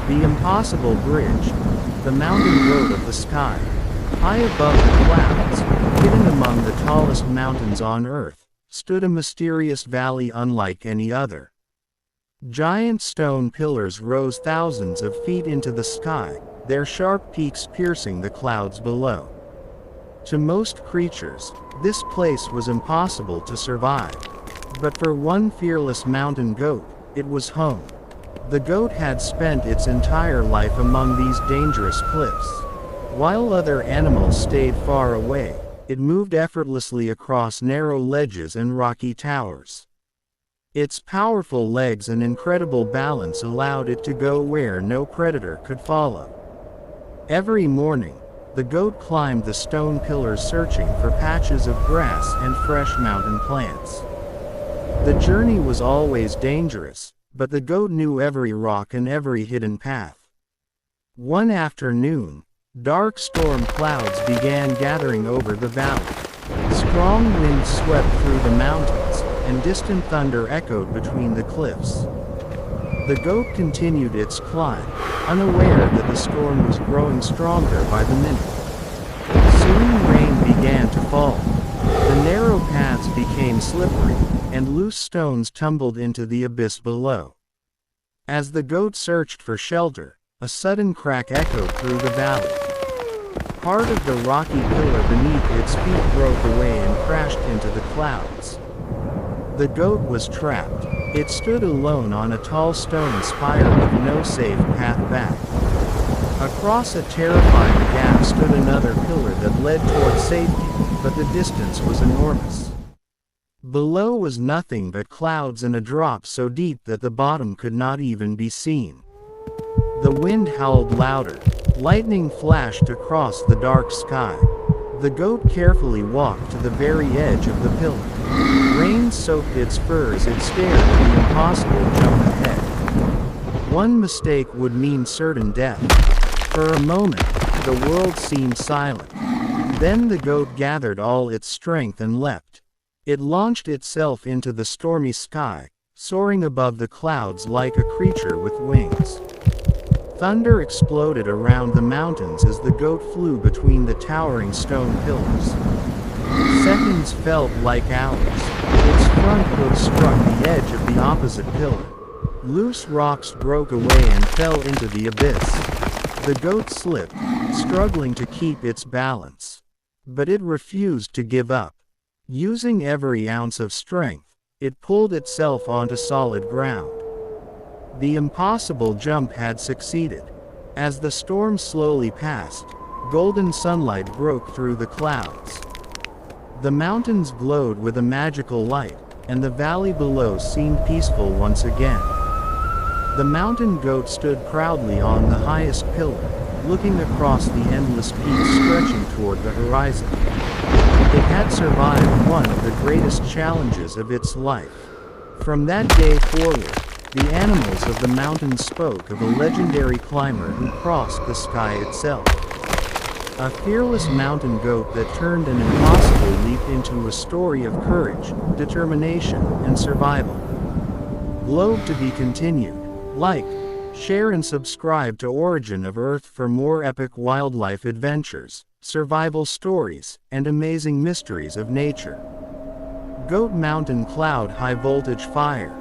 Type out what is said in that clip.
The impossible bridge, the mountain goat of the sky, high above the clouds, hidden among the tallest mountains on earth, stood a mysterious valley unlike any other. Giant stone pillars rose thousands of feet into the sky, their sharp peaks piercing the clouds below. To most creatures, this place was impossible to survive. But for one fearless mountain goat, it was home. The goat had spent its entire life among these dangerous cliffs. While other animals stayed far away, it moved effortlessly across narrow ledges and rocky towers. Its powerful legs and incredible balance allowed it to go where no predator could follow. Every morning, the goat climbed the stone pillars searching for patches of grass and fresh mountain plants. The journey was always dangerous, but the goat knew every rock and every hidden path. One afternoon, dark storm clouds began gathering over the valley. Strong winds swept through the mountains, and distant thunder echoed between the cliffs. The goat continued its climb, unaware that the storm was growing stronger by the minute. Soon rain began to fall. The narrow paths became slippery, and loose stones tumbled into the abyss below. As the goat searched for shelter, a sudden crack echoed through the valley. Part of the rocky pillar beneath its feet broke away and crashed into the clouds. The goat was trapped. It stood alone on a tall stone spire with no safe path back. Across a terrifying gap stood another pillar that led toward safety, but the distance was enormous. Below was nothing but clouds and a drop so deep that the bottom could not even be seen. The wind howled louder. Lightning flashed across the dark sky. The goat carefully walked to the very edge of the pillar. Rain soaked its fur as it stared at the impossible jump ahead. One mistake would mean certain death. For a moment, the world seemed silent. Then the goat gathered all its strength and leapt. It launched itself into the stormy sky, soaring above the clouds like a creature with wings. Thunder exploded around the mountains as the goat flew between the towering stone pillars. Seconds felt like hours. Its front hoof struck the edge of the opposite pillar. Loose rocks broke away and fell into the abyss. The goat slipped, struggling to keep its balance. But it refused to give up. Using every ounce of strength, it pulled itself onto solid ground. The impossible jump had succeeded. As the storm slowly passed, golden sunlight broke through the clouds. The mountains glowed with a magical light, and the valley below seemed peaceful once again. The mountain goat stood proudly on the highest pillar, looking across the endless peaks stretching toward the horizon. It had survived one of the greatest challenges of its life. From that day forward, the animals of the mountains spoke of a legendary climber who crossed the sky itself. A fearless mountain goat that turned an impossible leap into a story of courage, determination, and survival. Globe to be continued. Like, share and subscribe to Origin of Earth for more epic wildlife adventures, survival stories, and amazing mysteries of nature. Goat Mountain Cloud High Voltage Fire.